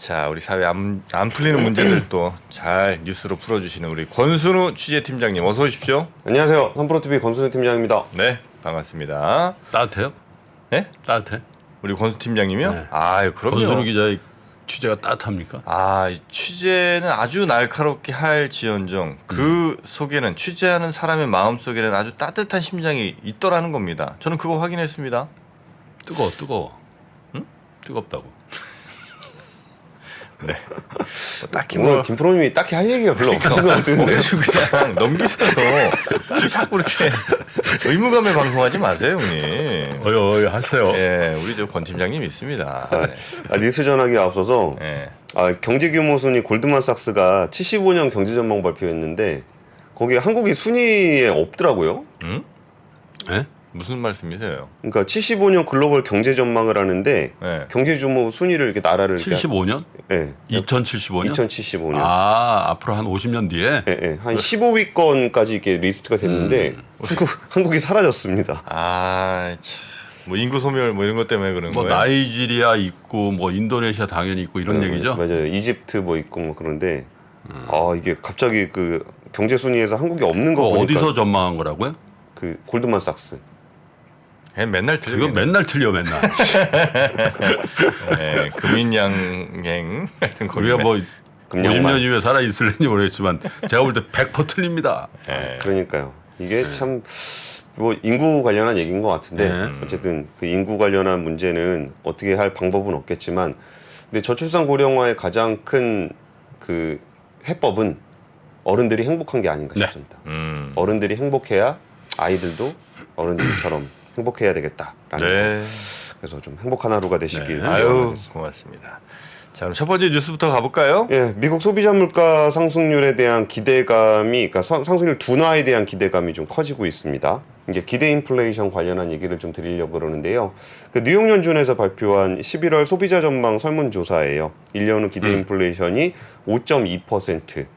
자, 우리 사회 안 풀리는 문제들도 잘 뉴스로 풀어주시는 우리 권순우 취재팀장님 어서 오십시오. 안녕하세요. 3프로TV 권순우 팀장입니다. 네, 반갑습니다. 따뜻해요? 네? 따뜻해? 우리 권순우 팀장님이요? 네. 아, 그럼요. 권순우 기자의 취재가 따뜻합니까? 아, 이 취재는 아주 날카롭게 할지언정 그 속에는 취재하는 사람의 마음 속에는 아주 따뜻한 심장이 있더라는 겁니다. 저는 그거 확인했습니다. 뜨거워. 응? 뜨겁다고. 네. 뭐 딱히 오늘 김프로님이 딱히 할 얘기가 별로 없으신 것 같은데. 그래서 그냥 넘기세요. 자꾸 이렇게 의무감에 방송하지 마세요, 형님. 어이 하세요. 예, 우리 저 권 팀장님 있습니다. 네. 뉴스 전하기에 앞서서 예. 경제 규모 순위 골드만삭스가 75년 경제 전망 발표했는데 거기에 한국이 순위에 없더라고요. 응? 예? 무슨 말씀이세요? 그러니까 75년 글로벌 경제 전망을 하는데 네. 경제 규모 순위를 이렇게 나라를 75년? 예. 2075년? 2075년. 아, 앞으로 한 50년 뒤에? 한 15위권까지 이렇게 리스트가 됐는데 한국이 사라졌습니다. 아, 참. 뭐 인구 소멸 뭐 이런 것 때문에 그런 뭐 거예요? 나이지리아 있고 뭐 인도네시아 당연히 있고 이런 얘기죠? 맞아요. 이집트 뭐 있고 뭐 그런데 이게 갑자기 그 경제 순위에서 한국이 없는 거 보니까 어디서 전망한 거라고요? 그 골드만삭스. 맨날 틀려. 그건 맨날 틀려 맨날. 네, 금인양행 하여튼 거기 우리가 뭐 금양만. 50년 이후에 살아 있을는지 모르겠지만 제가 볼 때 100% 틀립니다. 그러니까요. 이게 참 뭐 인구 관련한 얘기인 것 같은데 네. 어쨌든 그 인구 관련한 문제는 어떻게 할 방법은 없겠지만 근데 저출산 고령화의 가장 큰 그 해법은 어른들이 행복한 게 아닌가 네. 싶습니다. 어른들이 어른들이 행복해야 아이들도 어른들처럼 행복해야 되겠다라는 네. 그래서 좀 행복한 하루가 되시길 네. 아유, 바라겠습니다. 고맙습니다. 자, 그럼 첫 번째 뉴스부터 가볼까요? 예, 미국 소비자 물가 상승률에 대한 기대감이, 그러니까 상승률 둔화에 대한 기대감이 좀 커지고 있습니다. 이게 기대 인플레이션 관련한 얘기를 좀 드리려고 그러는데요. 그 뉴욕연준에서 발표한 11월 소비자 전망 설문조사예요. 1년 후 기대 인플레이션이 5.2%.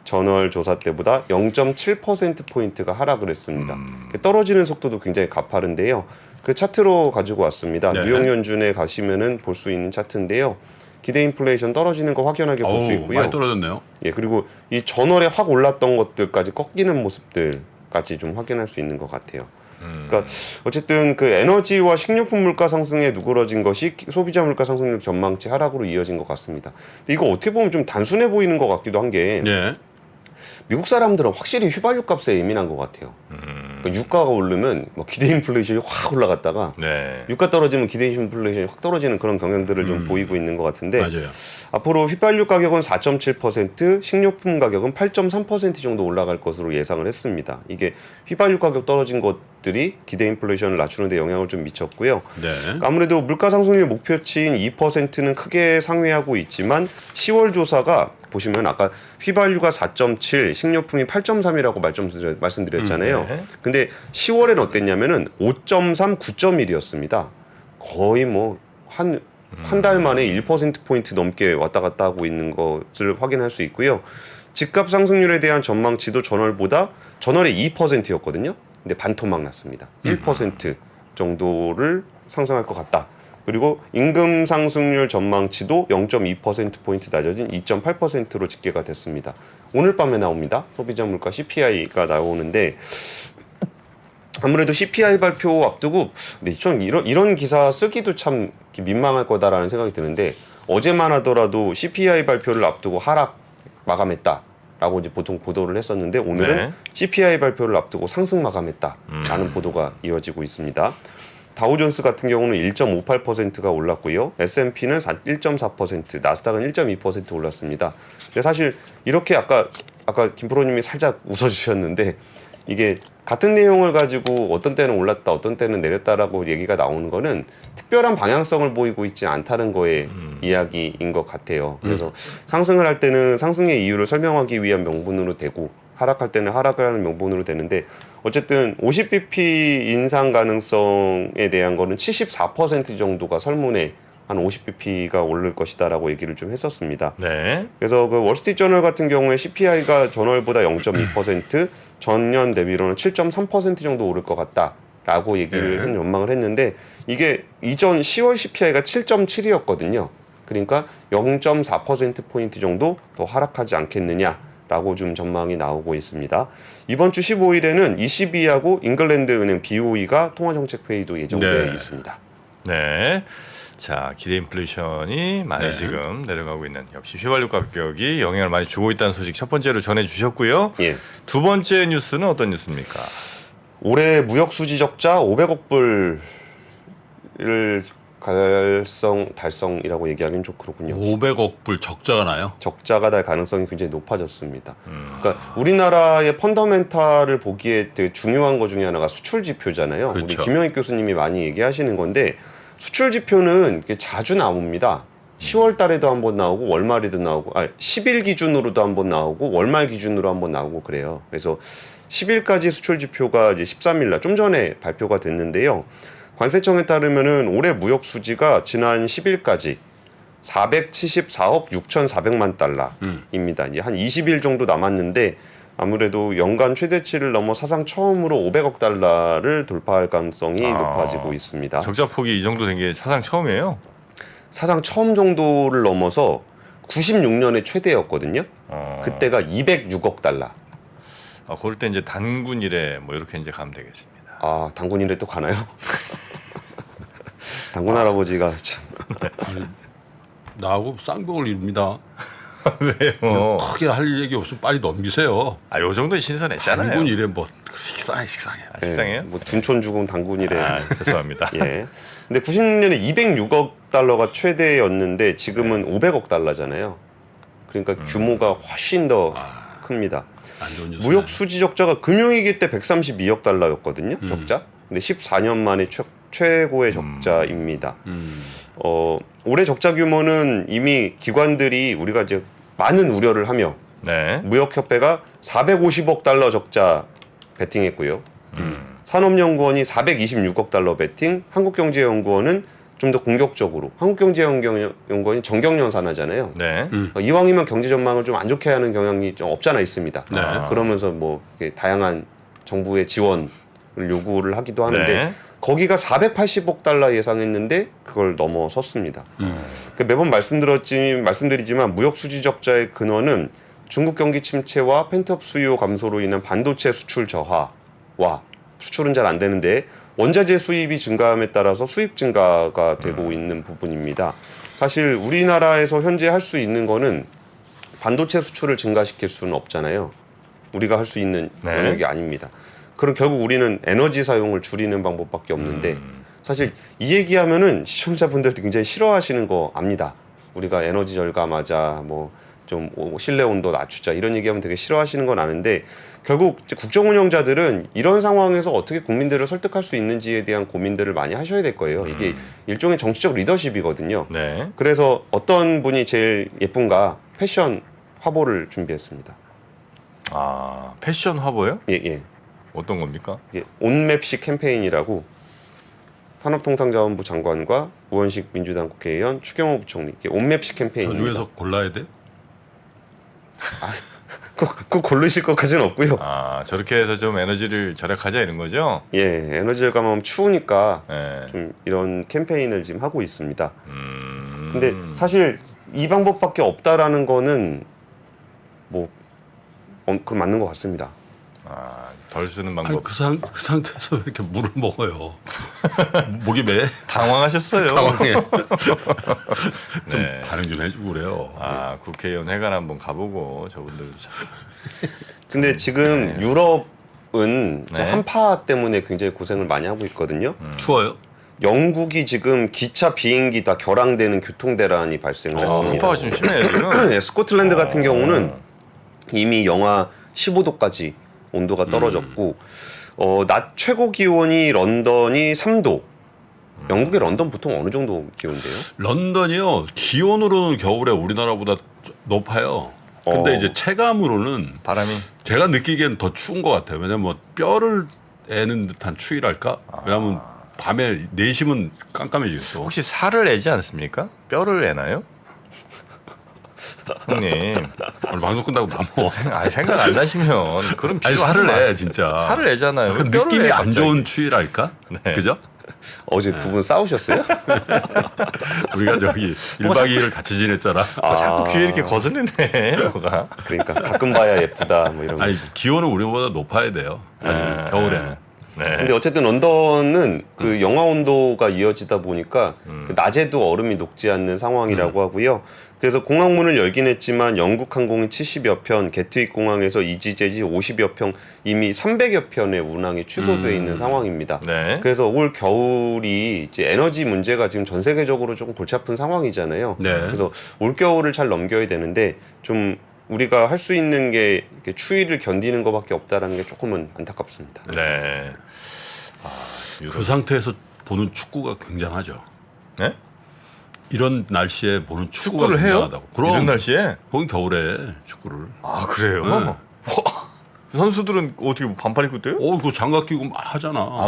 전월 조사 때보다 0.7%포인트가 하락을 했습니다. 떨어지는 속도도 굉장히 가파른데요. 그 차트로 가지고 왔습니다. 네. 뉴욕연준에 가시면은 볼 수 있는 차트인데요. 기대 인플레이션 떨어지는 거 확연하게 볼 수 있고요. 많이 떨어졌네요. 예, 그리고 이 전월에 확 올랐던 것들까지 꺾이는 모습들까지 좀 확인할 수 있는 것 같아요. 그러니까 어쨌든 그 에너지와 식료품 물가 상승에 누그러진 것이 소비자 물가 상승률 전망치 하락으로 이어진 것 같습니다. 근데 이거 어떻게 보면 좀 단순해 보이는 것 같기도 한 게 네. 미국 사람들은 확실히 휘발유 값에 예민한 것 같아요. 그러니까 유가가 오르면 뭐 기대 인플레이션이 확 올라갔다가 네. 유가 떨어지면 기대 인플레이션이 확 떨어지는 그런 경향들을 좀 보이고 있는 것 같은데 맞아요. 앞으로 휘발유 가격은 4.7%, 식료품 가격은 8.3% 정도 올라갈 것으로 예상을 했습니다. 이게 휘발유 가격 떨어진 것들이 기대 인플레이션을 낮추는 데 영향을 좀 미쳤고요. 네. 아무래도 물가 상승률 목표치인 2%는 크게 상회하고 있지만 10월 조사가 보시면 아까 휘발유가 4.7, 식료품이 8.3이라고 말씀드렸잖아요. 네. 근데 10월에는 어땠냐면은 5.3, 9.1이었습니다. 거의 뭐 한 달 만에 1%포인트 넘게 왔다 갔다 하고 있는 것을 확인할 수 있고요. 집값 상승률에 대한 전망치도 전월에 2%였거든요. 근데 반토막 났습니다. 1% 정도를 상승할 것 같다. 그리고 임금 상승률 전망치도 0.2%포인트 낮아진 2.8%로 집계가 됐습니다. 오늘 밤에 나옵니다. 소비자 물가 CPI가 나오는데 아무래도 CPI 발표 앞두고 근데 좀 이런 기사 쓰기도 참 민망할 거다라는 생각이 드는데 어제만 하더라도 CPI 발표를 앞두고 하락 마감했다라고 이제 보통 보도를 했었는데 오늘은 네. CPI 발표를 앞두고 상승 마감했다라는 보도가 이어지고 있습니다. 다우존스 같은 경우는 1.58%가 올랐고요. S&P는 1.4%, 나스닥은 1.2% 올랐습니다. 근데 사실 이렇게 아까 김프로님이 살짝 웃어주셨는데 이게 같은 내용을 가지고 어떤 때는 올랐다, 어떤 때는 내렸다라고 얘기가 나오는 거는 특별한 방향성을 보이고 있지 않다는 거의 이야기인 것 같아요. 그래서 상승을 할 때는 상승의 이유를 설명하기 위한 명분으로 되고 하락할 때는 하락을 하는 명분으로 되는데 어쨌든 50bp 인상 가능성에 대한 거는 74% 정도가 설문에 한 50bp가 오를 것이다라고 얘기를 좀 했었습니다. 네. 그래서 그 월스트리트저널 같은 경우에 CPI가 전월보다 0.2%, 전년 대비로는 7.3% 정도 오를 것 같다라고 얘기를 전망을 했는데 이게 이전 10월 CPI가 7.7이었거든요. 그러니까 0.4%포인트 정도 더 하락하지 않겠느냐라고 좀 전망이 나오고 있습니다. 이번 주 15일에는 ECB하고 잉글랜드 은행 BOE가 통화정책회의도 예정되어 네. 있습니다. 네. 자, 기대 인플레이션이 많이 네. 지금 내려가고 있는 역시 휘발유 가격이 영향을 많이 주고 있다는 소식 첫 번째로 전해 주셨고요. 예. 두 번째 뉴스는 어떤 뉴스입니까? 올해 무역 수지 적자 500억 불을 달성이라고 얘기하기는 좀 그렇군요. 500억 불 적자가 나요. 적자가 날 가능성이 굉장히 높아졌습니다. 그러니까 우리나라의 펀더멘탈을 보기에 되게 중요한 것 중에 하나가 수출 지표잖아요. 우리 그렇죠. 김영익 교수님이 많이 얘기하시는 건데 수출 지표는 이게 자주 나옵니다. 10월 달에도 한번 나오고 월말에도 나오고 10일 기준으로도 한번 나오고 월말 기준으로 한번 나오고 그래요. 그래서 10일까지 수출 지표가 이제 13일 날 좀 전에 발표가 됐는데요. 관세청에 따르면은 올해 무역 수지가 지난 10일까지 474억 6,400만 달러입니다. 이제 한 20일 정도 남았는데 아무래도 연간 최대치를 넘어 사상 처음으로 500억 달러를 돌파할 가능성이 높아지고 있습니다. 적자 폭이 이 정도 된 게 사상 처음이에요. 사상 처음 정도를 넘어서 96년에 최대였거든요. 그때가 206억 달러. 그럴 때 이제 단군 이래 뭐 이렇게 이제 가면 되겠습니다. 아, 당군이래 또 가나요? 당군 할아버지가 참. 아니, 나하고 쌍벽을 이룹니다. 왜요? 크게 할 얘기 없으면 빨리 넘기세요. 요 정도는 신선했잖아요. 단군 이래 뭐 식상해. 식상해요? 뭐 둔촌 죽은 당군이래. 죄송합니다. 예. 근데 96년에 206억 달러가 최대였는데 지금은 500억 달러잖아요. 그러니까 규모가 훨씬 더 큽니다. 안 좋은 뉴스. 무역 수지 적자가 금융위기 때 132억 달러였거든요. 적자. 근데 14년 만에 최고의 적자입니다. 올해 적자 규모는 이미 기관들이 우리가 이제 많은 우려를 하며 네. 무역협회가 450억 달러 적자 베팅했고요. 산업연구원이 426억 달러 베팅, 한국경제연구원은 좀 더 공격적으로, 한국경제연구원이 정경련 산하잖아요. 네. 이왕이면 경제 전망을 좀 안 좋게 하는 경향이 좀 없잖아 있습니다. 네. 그러면서 뭐 이렇게 다양한 정부의 지원을 요구를 하기도 하는데 네. 거기가 480억 달러 예상했는데 그걸 넘어섰습니다. 매번 말씀드리지만 무역 수지 적자의 근원은 중국 경기 침체와 펜트업 수요 감소로 인한 반도체 수출 저하와 수출은 잘 안 되는데 원자재 수입이 증가함에 따라서 수입 증가가 되고 있는 부분입니다. 사실 우리나라에서 현재 할 수 있는 거는 반도체 수출을 증가시킬 수는 없잖아요. 우리가 할 수 있는 네. 영역이 아닙니다. 그럼 결국 우리는 에너지 사용을 줄이는 방법밖에 없는데 사실 이 얘기하면은 시청자분들도 굉장히 싫어하시는 거 압니다. 우리가 에너지 절감하자, 뭐 좀 실내 온도 낮추자 이런 얘기하면 되게 싫어하시는 건 아는데 결국 이제 국정 운영자들은 이런 상황에서 어떻게 국민들을 설득할 수 있는지에 대한 고민들을 많이 하셔야 될 거예요. 이게 일종의 정치적 리더십이거든요. 네. 그래서 어떤 분이 제일 예쁜가 패션 화보를 준비했습니다. 패션 화보요? 예. 어떤 겁니까? 이게 온맵식 캠페인이라고 산업통상자원부 장관과 우원식 민주당 국회의원, 추경호 부총리 이게 온맵식 저 캠페인입니다. 중에서 골라야 돼? 꼭 고르실 것까지는 없고요. 저렇게 해서 좀 에너지를 절약하자 이런 거죠? 예, 에너지 절감하면 추우니까 네. 좀 이런 캠페인을 지금 하고 있습니다. 근데 사실 이 방법밖에 없다라는 거는 뭐 그럼 맞는 것 같습니다. 덜 쓰는 아니 방법. 그 상태에서 왜 이렇게 물을 먹어요? 목이 매? 당황하셨어요. 당황해. 네. 반응 좀 해주고 그래요. 국회의원 회관 한번 가보고 저분들도 참. 근데 지금 유럽은 네. 한파 때문에 굉장히 고생을 많이 하고 있거든요. 추워요? 영국이 지금 기차, 비행기 다 결항되는 교통대란이 발생을 했습니다. 한파가 좀 심해요 지금. 네, 스코틀랜드 같은 경우는 이미 영하 15도까지 온도가 떨어졌고 낮 최고 기온이 런던이 3도. 영국의 런던 보통 어느 정도 기온인데요? 런던이요 기온으로는 겨울에 우리나라보다 높아요. 근데 이제 체감으로는 바람이. 제가 느끼기에는 더 추운 것 같아요. 왜냐면 뭐 뼈를 애는 듯한 추위랄까? 왜냐면 밤에 내심은 깜깜해지겠어. 혹시 살을 내지 않습니까? 뼈를 내나요? 형님. 오늘 방송 끝나고 밥 먹어. 생각 안 나시면 그럼 아니 살을 내 진짜. 살을 내잖아요. 그 뼈를 느낌이 내, 안 갑자기. 좋은 추위랄까? 네. 그죠? 어제 두 분 싸우셨어요? 우리가 저기 1박 2일을 같이 지냈잖아. 자꾸 귀에 이렇게 거슬리네. 뭐가. 그러니까 가끔 봐야 예쁘다 뭐 이런 거. 아니 기온은 우리보다 높아야 돼요. 사실 겨울에는. 네. 근데 어쨌든 런던은 그 영하 온도가 이어지다 보니까 그 낮에도 얼음이 녹지 않는 상황이라고 하고요. 그래서 공항 문을 열긴 했지만 영국 항공이 70여 편, 게트윅 공항에서 이지제지 50여 편, 이미 300여 편의 운항이 취소되어 있는 상황입니다. 네. 그래서 올 겨울이 이제 에너지 문제가 지금 전 세계적으로 조금 골치 아픈 상황이잖아요. 네. 그래서 올 겨울을 잘 넘겨야 되는데 좀 우리가 할 수 있는 게 이렇게 추위를 견디는 것밖에 없다라는 게 조금은 안타깝습니다. 네. 그 상태에서 보는 축구가 굉장하죠. 네? 이런 날씨에 보는 축구가 축구를 해요? 굉장하다고. 그럼 이런 날씨에? 거긴 겨울에 축구를. 아 그래요? 네. 와, 선수들은 어떻게 반팔 입고 뛰어요? 그 장갑 끼고 막 하잖아.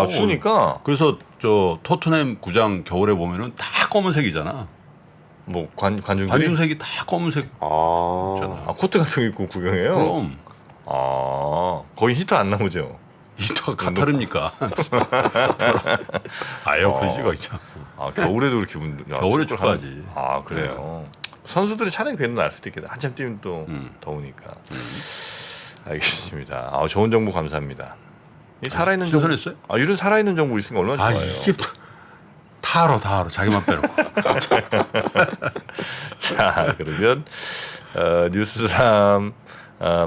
추우니까 그래서 저 토트넘 구장 겨울에 보면은 다 검은색이잖아. 뭐 관중들이 관중색이 다 검은색 있잖아. 코트 같은 거 입고 구경해요. 그럼 거의 히터 안 나오죠. 히터가 카타르니까. 에어컨이가 있잖아. 겨울에도 그렇게 겨울에 축구하지. 그래요. 선수들은 차라리 그래도 날 수도 있겠다. 한참 뛰면 또 더우니까. 알겠습니다. 좋은 정보 감사합니다. 이 살아있는 정보. 신선했어요? 이런 살아있는 정보 있으니까 얼마나 좋아요. 이게 다 알아. 자기만 빼놓고. 자, 그러면 뉴스 3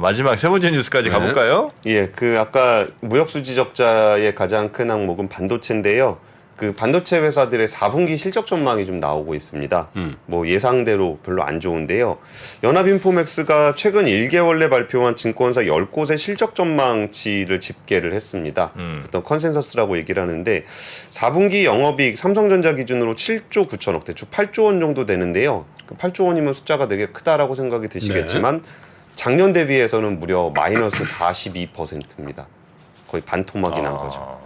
마지막 세 번째 뉴스까지 네. 가볼까요? 예, 그 아까 무역수 지적자의 가장 큰 항목은 반도체인데요. 그 반도체 회사들의 4분기 실적 전망이 좀 나오고 있습니다. 뭐 예상대로 별로 안 좋은데요. 연합인포맥스가 최근 1개월 내 발표한 증권사 10곳의 실적 전망치를 집계를 했습니다. 어떤 컨센서스라고 얘기를 하는데 4분기 영업이익 삼성전자 기준으로 7조 9천억, 대충 8조 원 정도 되는데요. 그 8조 원이면 숫자가 되게 크다라고 생각이 드시겠지만 작년 대비해서는 무려 마이너스 42%입니다. 거의 반토막이 난 거죠.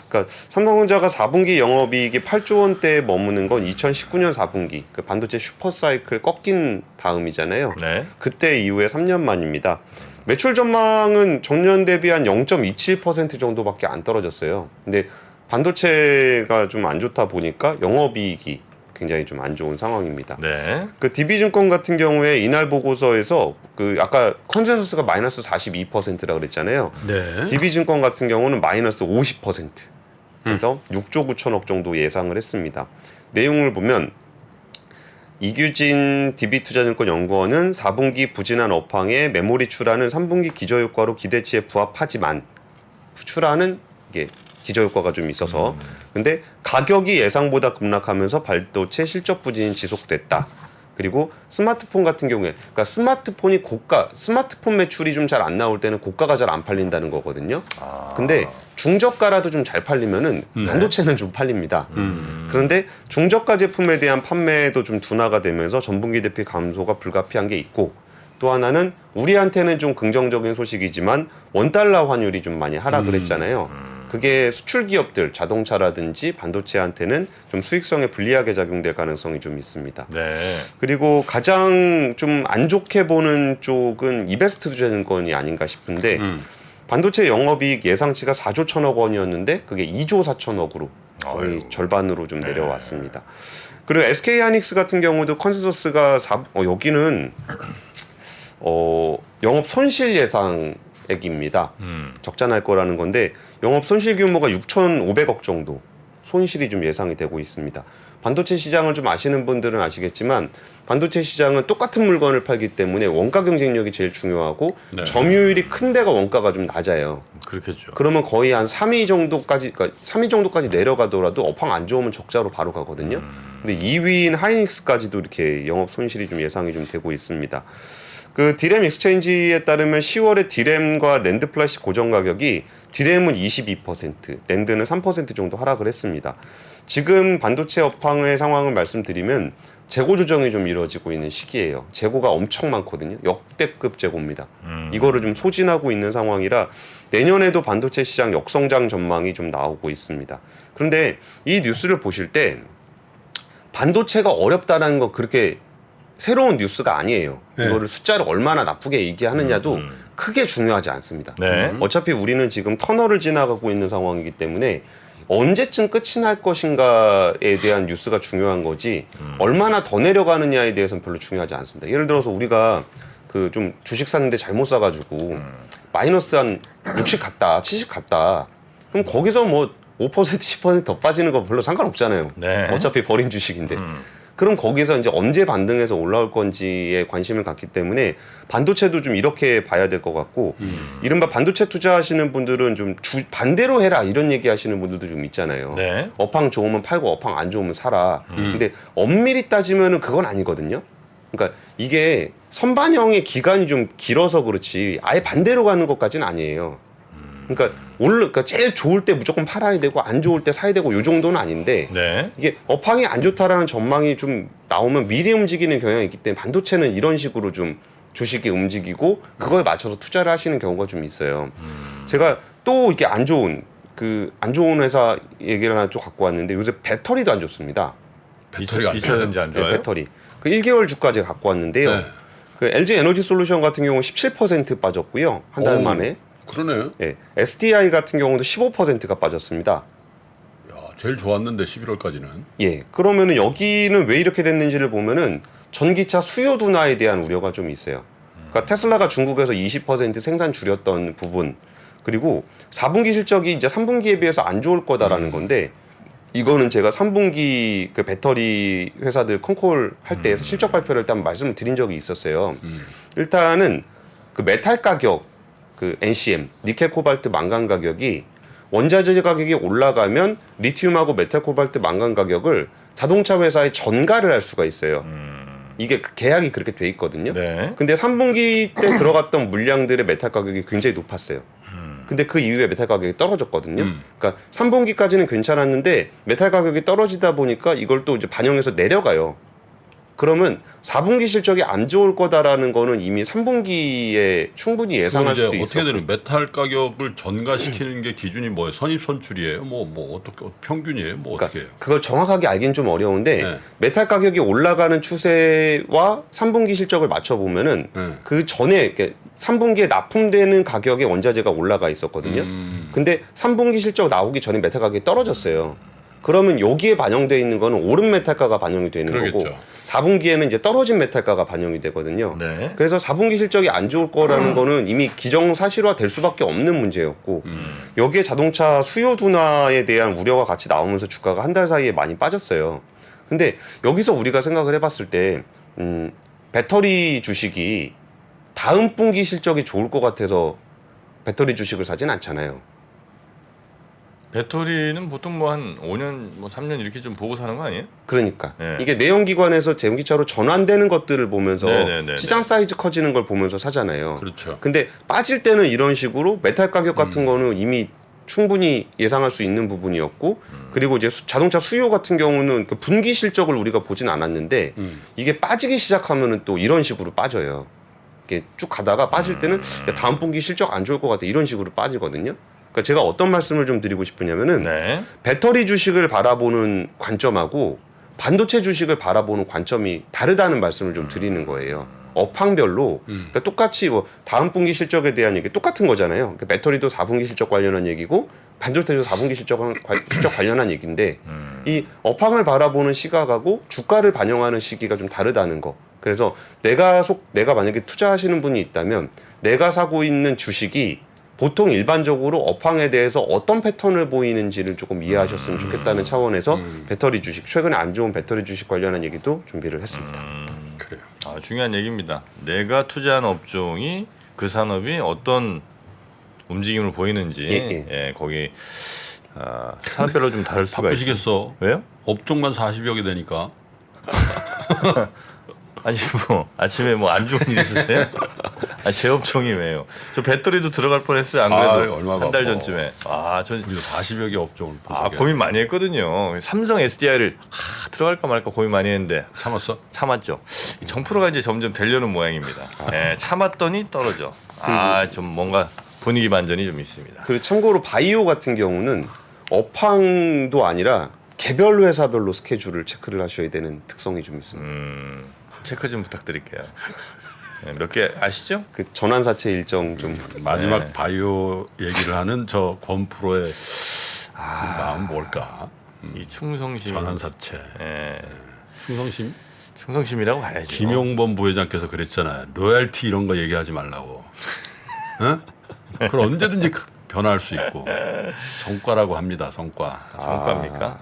그러니까 삼성전자가 4분기 영업이익이 8조 원대에 머무는 건 2019년 4분기 그 반도체 슈퍼사이클 꺾인 다음이잖아요. 네. 그때 이후에 3년 만입니다. 매출 전망은 전년 대비 한 0.27% 정도밖에 안 떨어졌어요. 근데 반도체가 좀 안 좋다 보니까 영업이익이 굉장히 좀 안 좋은 상황입니다. 네. 그 DB증권 같은 경우에 이날 보고서에서 그 아까 컨센서스가 마이너스 42%라 그랬잖아요. 네. DB증권 같은 경우는 마이너스 50%. 그래서 6조 9천억 정도 예상을 했습니다. 내용을 보면 이규진 DB투자증권 연구원은 4분기 부진한 업황에 메모리 출하는 3분기 기저효과로 기대치에 부합하지만 출하는 이게 기저효과가 좀 있어서 근데 가격이 예상보다 급락하면서 반도체 실적 부진이 지속됐다. 그리고 스마트폰 같은 경우에 그러니까 스마트폰이 스마트폰 매출이 좀 잘 안 나올 때는 고가가 잘 안 팔린다는 거거든요. 근데 중저가라도 좀 잘 팔리면은 반도체는 좀 팔립니다. 그런데 중저가 제품에 대한 판매도 좀 둔화가 되면서 전분기 대비 감소가 불가피한 게 있고 또 하나는 우리한테는 좀 긍정적인 소식이지만 원달러 환율이 좀 많이 하락을 했잖아요. 그게 수출 기업들, 자동차라든지 반도체한테는 좀 수익성에 불리하게 작용될 가능성이 좀 있습니다. 네. 그리고 가장 좀 안 좋게 보는 쪽은 이베스트 투자증권이 아닌가 싶은데 반도체 영업이익 예상치가 4조 1천억 원이었는데 그게 2조 4천억으로 거의 절반으로 좀 내려왔습니다. 그리고 SK하이닉스 같은 경우도 컨센서스가 여기는 영업 손실 예상액입니다. 적자 날 거라는 건데 영업 손실 규모가 6,500억 정도 손실이 좀 예상이 되고 있습니다. 반도체 시장을 좀 아시는 분들은 아시겠지만 반도체 시장은 똑같은 물건을 팔기 때문에 원가 경쟁력이 제일 중요하고 점유율이 큰 데가 원가가 좀 낮아요. 그렇겠죠. 그러면 거의 한 3위 정도까지 그러니까 3위 정도까지 내려가더라도 업황 안 좋으면 적자로 바로 가거든요. 근데 2위인 하이닉스까지도 이렇게 영업 손실이 좀 예상이 좀 되고 있습니다. 그 디램 익스체인지에 따르면 10월에 디램과 낸드 플래시 고정 가격이 디램은 22%, 낸드는 3% 정도 하락을 했습니다. 지금 반도체 업황의 상황을 말씀드리면 재고 조정이 좀 이루어지고 있는 시기예요. 재고가 엄청 많거든요. 역대급 재고입니다. 이거를 좀 소진하고 있는 상황이라 내년에도 반도체 시장 역성장 전망이 좀 나오고 있습니다. 그런데 이 뉴스를 보실 때 반도체가 어렵다라는 거 그렇게 새로운 뉴스가 아니에요. 이거를 숫자를 얼마나 나쁘게 얘기하느냐도 크게 중요하지 않습니다. 네. 어차피 우리는 지금 터널을 지나가고 있는 상황이기 때문에 언제쯤 끝이 날 것인가에 대한 뉴스가 중요한 거지 얼마나 더 내려가느냐에 대해서는 별로 중요하지 않습니다. 예를 들어서 우리가 그 좀 주식 샀는데 잘못 사가지고 마이너스 한 60 갔다 70 갔다 그럼 거기서 뭐 5% 10%더 빠지는 거 별로 상관없잖아요. 네. 어차피 버린 주식인데. 그럼 거기서 이제 언제 반등해서 올라올 건지에 관심을 갖기 때문에 반도체도 좀 이렇게 봐야 될 것 같고 이른바 반도체 투자하시는 분들은 좀 반대로 해라 이런 얘기 하시는 분들도 좀 있잖아요. 네. 업황 좋으면 팔고 업황 안 좋으면 사라. 근데 엄밀히 따지면은 그건 아니거든요. 그러니까 이게 선반영의 기간이 좀 길어서 그렇지 아예 반대로 가는 것까지는 아니에요. 그러니까 그러니까 제일 좋을 때 무조건 팔아야 되고 안 좋을 때 사야 되고 요 정도는 아닌데 네. 이게 업황이 안 좋다라는 전망이 좀 나오면 미리 움직이는 경향이 있기 때문에 반도체는 이런 식으로 좀 주식이 움직이고 그거에 맞춰서 투자를 하시는 경우가 좀 있어요. 제가 또 이게 안 좋은 회사 얘기를 하나 좀 갖고 왔는데 요새 배터리도 안 좋습니다. 배터리가 안 있었는지 안 네, 좋아요? 배터리. 그 1개월 주가 제가 갖고 왔는데요. 네. 그 LG 에너지 솔루션 같은 경우는 17% 빠졌고요. 한 달 오. 만에. 그러네. 예. SDI 같은 경우도 15%가 빠졌습니다. 야, 제일 좋았는데 11월까지는. 예. 그러면은 여기는 왜 이렇게 됐는지를 보면은 전기차 수요 둔화에 대한 우려가 좀 있어요. 그러니까 테슬라가 중국에서 20% 생산 줄였던 부분 그리고 4분기 실적이 이제 3분기에 비해서 안 좋을 거다라는 건데 이거는 제가 3분기 그 배터리 회사들 컨콜 할 때 실적 발표를 일단 말씀을 드린 적이 있었어요. 일단은 그 메탈 가격 그 NCM 니켈 코발트 망간 가격이 원자재 가격이 올라가면 리튬하고 메탈 코발트 망간 가격을 자동차 회사에 전가를 할 수가 있어요. 이게 그 계약이 그렇게 돼 있거든요. 네. 근데 3분기 때 들어갔던 물량들의 메탈 가격이 굉장히 높았어요. 근데 그 이후에 메탈 가격이 떨어졌거든요. 그러니까 3분기까지는 괜찮았는데 메탈 가격이 떨어지다 보니까 이걸 또 이제 반영해서 내려가요. 그러면 4분기 실적이 안 좋을 거다라는 거는 이미 3분기에 충분히 예상할 이제 수도 어떻게 있어요. 되는 메탈 가격을 전가시키는 게 기준이 뭐예요? 선입 선출이에요? 뭐 어떻게 평균이에요? 뭐 어떻게 해요? 그걸 정확하게 알긴 좀 어려운데 네. 메탈 가격이 올라가는 추세와 3분기 실적을 맞춰 보면은 네. 그 전에 3분기에 납품되는 가격의 원자재가 올라가 있었거든요. 근데 3분기 실적 나오기 전에 메탈 가격이 떨어졌어요. 그러면 여기에 반영되어 있는 거는 오른 메탈가가 반영이 되는 그러겠죠. 거고 4분기에는 이제 떨어진 메탈가가 반영이 되거든요. 네. 그래서 4분기 실적이 안 좋을 거라는 거는 이미 기정사실화 될 수밖에 없는 문제였고 여기에 자동차 수요 둔화에 대한 우려가 같이 나오면서 주가가 한 달 사이에 많이 빠졌어요. 근데 여기서 우리가 생각을 해봤을 때 배터리 주식이 다음 분기 실적이 좋을 것 같아서 배터리 주식을 사진 않잖아요. 배터리는 보통 뭐 한 5년, 뭐 3년 이렇게 좀 보고 사는 거 아니에요? 그러니까 네. 이게 내연기관에서 전기차로 전환되는 것들을 보면서 네네네네. 시장 사이즈 커지는 걸 보면서 사잖아요. 그렇죠. 근데 빠질 때는 이런 식으로 메탈 가격 같은 거는 이미 충분히 예상할 수 있는 부분이었고 그리고 이제 자동차 수요 같은 경우는 그 분기 실적을 우리가 보진 않았는데 이게 빠지기 시작하면은 또 이런 식으로 빠져요. 이렇게 쭉 가다가 빠질 때는 야, 다음 분기 실적 안 좋을 것 같아 이런 식으로 빠지거든요. 그러니까 제가 어떤 말씀을 좀 드리고 싶으냐면은 네. 배터리 주식을 바라보는 관점하고 반도체 주식을 바라보는 관점이 다르다는 말씀을 좀 드리는 거예요. 업황별로 그러니까 똑같이 뭐 다음 분기 실적에 대한 얘기 똑같은 거잖아요. 그러니까 배터리도 4분기 실적 관련한 얘기고 반도체도 4분기 실적 관련한 얘기인데 이 업황을 바라보는 시각하고 주가를 반영하는 시기가 좀 다르다는 거. 그래서 내가 만약에 투자하시는 분이 있다면 내가 사고 있는 주식이 보통 일반적으로 업황에 대해서 어떤 패턴을 보이는지를 조금 이해하셨으면 좋겠다는 차원에서 배터리 주식 최근에 안 좋은 배터리 주식 관련한 얘기도 준비를 했습니다. 그래요. 아, 중요한 얘기입니다. 내가 투자한 업종이 그 산업이 어떤 움직임을 보이는지 예, 거기 산업별로 좀 다를 수가 있어요. 바쁘시겠어. 왜요? 업종만 40여 개 되니까. 아니 뭐 아침에 뭐 안 좋은 일 있으세요? 아, 제 업종이 왜요? 저 배터리도 들어갈 뻔했어요. 안 그래도 얼마나 한 달 바빠. 전쯤에. 전 우리도 40여 개 업종을 분석해. 고민 많이 했거든요. 삼성 SDI를 들어갈까 말까 고민 많이 했는데 참았어? 참았죠. 정프로가 이제 점점 되려는 모양입니다. 예, 참았더니 떨어져. 좀 뭔가 분위기 반전이 좀 있습니다. 그리고 참고로 바이오 같은 경우는 업황도 아니라 개별 회사별로 스케줄을 체크를 하셔야 되는 특성이 좀 있습니다. 체크 좀 부탁드릴게요. 예, 몇 개 아시죠? 그 전환사채 일정 좀 마지막 바이오 얘기를 하는 저 권프로의 마음 뭘까? 이 충성심. 전환사채. 예. 충성심? 충성심이라고 봐야죠. 김용범 부회장께서 그랬잖아요. 로얄티 이런 거 얘기하지 말라고. 응? 그걸 언제든지 변화할 수 있고 성과라고 합니다. 성과. 성과입니까?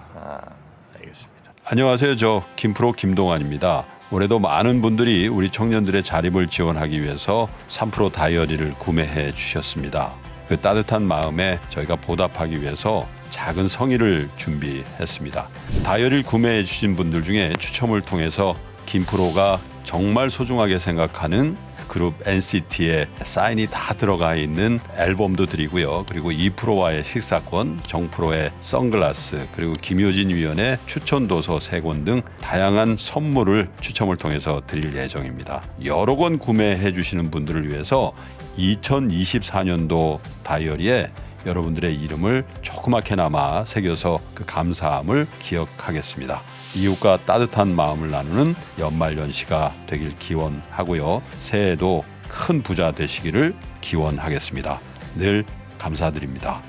알겠습니다. 안녕하세요. 저 김프로 김동환입니다. 올해도 많은 분들이 우리 청년들의 자립을 지원하기 위해서 3프로 다이어리를 구매해 주셨습니다. 그 따뜻한 마음에 저희가 보답하기 위해서 작은 성의를 준비했습니다. 다이어리를 구매해 주신 분들 중에 추첨을 통해서 김프로가 정말 소중하게 생각하는 그룹 NCT의 사인이 다 들어가 있는 앨범도 드리고요. 그리고 2프로와의 식사권, 정프로의 선글라스, 그리고 김효진 위원의 추천도서 3권 등 다양한 선물을 추첨을 통해서 드릴 예정입니다. 여러 권 구매해 주시는 분들을 위해서 2024년도 다이어리에 여러분들의 이름을 조그맣게나마 새겨서 그 감사함을 기억하겠습니다. 이웃과 따뜻한 마음을 나누는 연말연시가 되길 기원하고요. 새해에도 큰 부자 되시기를 기원하겠습니다. 늘 감사드립니다.